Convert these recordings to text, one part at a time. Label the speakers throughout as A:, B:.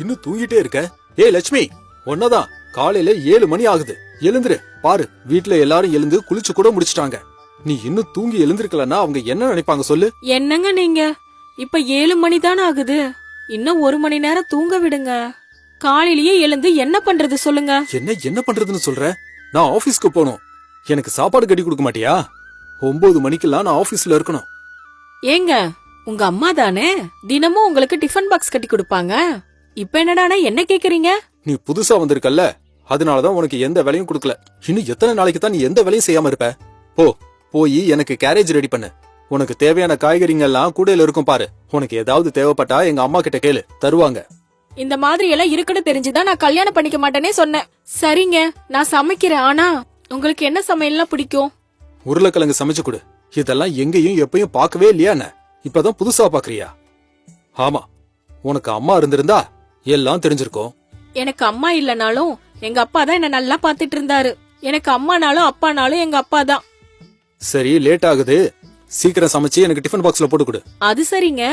A: இன்னும் தூங்கிட்டே இருக்க? ஏய் லட்சுமி, ஒன்னதான் காலையில 7 மணி ஆகுது. எழுந்துரு. பாரு, வீட்ல எல்லாரும் எழுந்து குளிச்சு கூட முடிச்சிட்டாங்க. நீ இன்னும் தூங்கி எழுந்திருக்கலன்னா அவங்க என்ன நினைப்பாங்க சொல்லு?
B: என்னங்க நீங்க, இப்ப 7 மணி தானே ஆகுது. இன்னும் 1 மணி நேரம் தூங்க விடுங்க. காலையிலேயே எழுந்து என்ன பண்றது சொல்லுங்க?
A: என்ன பண்றதுன்னு சொல்ற? நான் ஆபீஸ்க்கு போகணும். எனக்கு சாப்பாடு கட்டி கொடுக்க மாட்டியா? 9 மணிக்கெல்லாம் நான் ஆபீஸ்ல இருக்கணும்.
B: ஏங்க, உங்க அம்மா தானே தினமும் உங்களுக்கு டிஃபன் பாக்ஸ் கட்டி கொடுப்பாங்க. இப்ப என்னடானா என்ன கேக்குறீங்க?
A: நீ புதுசா வந்திருக்கல்ல, அதனாலதான் உனக்கு எந்த வேலையும் கொடுக்கல. இன்னும் எத்தனை நாளைக்கு தான் நீ எந்த வேலையும் செய்யாம இருப்ப? போய் எனக்கு கேரேஜ் ரெடி பண்ணு. உனக்கு தேவையான காய்கறிங்க எல்லாம் கூடையில இருக்கும் பாரு. உனக்கு ஏதாவது தேவைப்பட்டா எங்க அம்மா கிட்ட கேளு, தருவாங்க.
B: இந்த மாதிரி எல்லாம் இருக்குன்னு தெரிஞ்சுதான் நான் கல்யாணம் பண்ணிக்க மாட்டேனே சொன்னேன். சரிங்க, நான் சமைக்கிறேன். ஆனா உங்களுக்கு என்ன சமையல்லாம் பிடிக்கும்?
A: உருளைக்கிழங்கு சமைச்சு கொடு. இதெல்லாம் எங்கேயும் எப்பயும் பார்க்கவே இல்லையா? இப்பதான் புதுசா பாக்குறியா? ஆமா, உனக்கு அம்மா இருந்திருந்தா எல்லாம் தெரிஞ்சிருக்கும்.
B: எனக்கு அம்மா இல்லனாலும் எங்க அப்பா தான் என்ன நல்லா பாத்துட்டு இருந்தாரு. எனக்கு அம்மானாலும் அப்பானாலும் எங்க அப்பா தான்.
A: சரி, லேட் ஆகுது. சீக்கிரம் சமைச்சு எனக்கு டிஃபன் பாக்ஸ்ல போட்டு கொடு.
B: அது சரிங்க,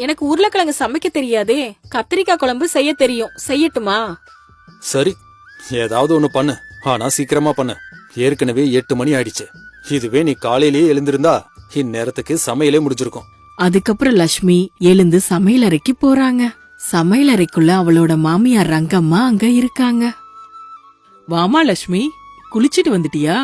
B: எனக்கு உருளைக்கிழங்கு சமைக்க தெரியாதே. கத்திரிக்காய் குழம்பு செய்ய தெரியும். செய்யட்டுமா?
A: சரி, ஏதாவது ஒண்ணு பண்ணு. ஆனா சீக்கிரமா பண்ணு. ஏற்கனவே 8 மணி ஆயிடுச்சு. இதுவே நீ காலையிலேயே எழுந்திருந்தா இந்நேரத்துக்கு சமையலே முடிஞ்சிருக்கும்.
B: அதுக்கப்புறம் லட்சுமி எழுந்து சமையல் அறைக்கு போறாங்க. சமையல் அறைக்குள்ள அவளோட மாமியார் ரங்கம்மா அங்க இருக்காங்க.
C: வாமா லட்சுமி, குளிச்சிட்டு வந்துட்டியா?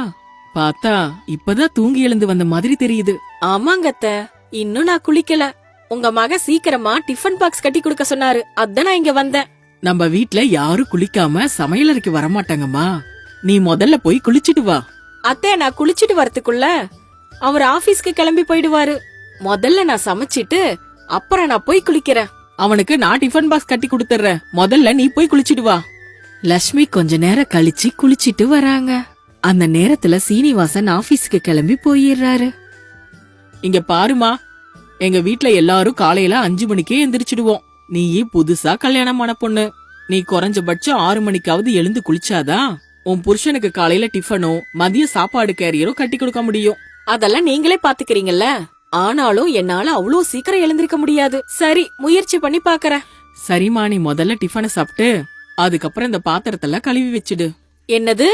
C: பார்த்தா இப்பதான் தூங்கி எழுந்து வந்த மாதிரி தெரியுது.
B: ஆமாங்க அத்தை, இன்னும் நான் குளிக்கல. உங்க மக சீக்கிரமா டிஃபன் பாக்ஸ் கட்டி கொடுக்க சொன்னாரு. அதான் நான் இங்க வந்தேன்.
C: நம்ம வீட்ல யாரும் குளிக்காம சமையலறைக்கு வரமாட்டாங்கம்மா. நீ முதல்ல போய் குளிச்சிட்டு வா.
B: அத்தை, நான் குளிச்சிட்டு வரதுக்குள்ள அவர் ஆபீஸ்க்கு கிளம்பி போயிடுவாரு. முதல்ல நான் சமைச்சிட்டு அப்புறம் நான் போய் குளிக்கிறேன்.
C: அவனுக்கு நான் டிஃபன் பாக்ஸ் கட்டி கொடுத்துறேன். முதல்ல நீ போய் குளிச்சிட்டு வா.
B: லட்சுமி கொஞ்ச நேரம் கழிச்சு குளிச்சிட்டு வராங்க. அந்த நேரத்துல சீனிவாசன் ஆபீஸ்க்கு கிளம்பி போயிடுறாரு.
C: இங்க பாருமா, எங்க வீட்ல எல்லாரும் காலையில 5 மணிக்கே எந்திரிச்சிடுவோம். நீ புதுசா கல்யாணமான பொண்ணு. நீ குறைஞ்சபட்சம் 6 மணிக்காவது எழுந்து குளிச்சாதான் உன் புருஷனுக்கு காலையில டிஃபனும் மதிய சாப்பாடு கேரியரும் கட்டி கொடுக்க முடியும்.
B: அதெல்லாம் நீங்களே பாத்துக்கிறீங்கல்ல. ஆனாலும் என்னால அவ்வளவு சீக்கிரம் எழுந்திருக்க முடியாது. சரி, முயற்சி பண்ணி பாக்கறேன்.
C: சரிமா, நீ முதல்ல டிஃபனை சாப்பிட்டு அதுக்கப்புறம் இந்த பாத்திரத்தெல்லாம் கழுவி வச்சிடு.
B: என்னது?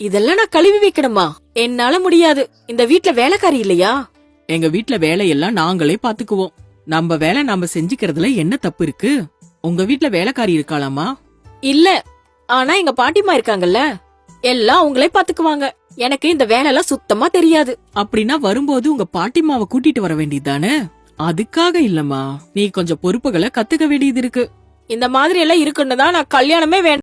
B: இதெல்லாம் நான் கழுவி வைக்கணுமா? என்னால முடியாது. இந்த வீட்ல வேலைக்காரி இல்லையா?
C: எங்க வீட்ல வேலையெல்லாம் நாங்களே பாத்துக்குவோம். நம்ம வேலை நாம செஞ்சுக்கிறதுல என்ன தப்பு இருக்கு? உங்க வீட்ல வேலைக்காரி இருக்காளாமா?
B: இல்ல, ஆனா எங்க பாட்டிமா இருக்காங்கல்ல, எல்லாம் அவங்களே பாத்துக்குவாங்க. எனக்கு இந்த வேலையெல்லாம் சுத்தமா தெரியாது.
C: அப்படின்னா வரும்போது உங்க பாட்டிமாவை கூட்டிட்டு வர வேண்டியதுதானே? அதுக்காக இல்லம்மா, நீ கொஞ்சம் பொறுப்புகளை கத்துக்க வேண்டியது இருக்கு.
B: இந்த மாதிரி எல்லாம் இருக்குன்னு தான் நான் கல்யாணமே வேண்டாம்